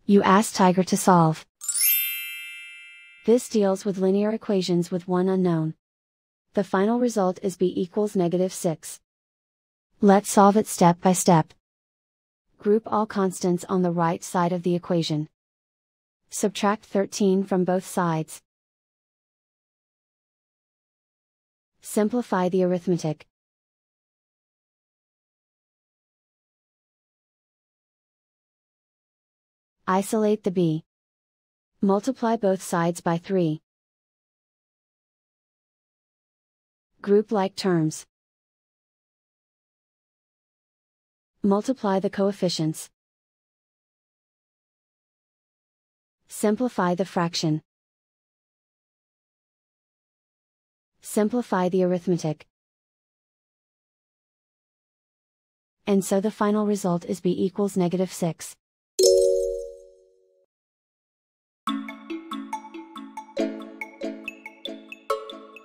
You ask Tiger to solve. This deals with linear equations with one unknown. The final result is b equals -6. Let's solve it step by step. Group all constants on the right side of the equation. Subtract 13 from both sides. Simplify the arithmetic. Isolate the b. Multiply both sides by 3. Group like terms. Multiply the coefficients. Simplify the fraction. Simplify the arithmetic. And so the final result is b equals -6.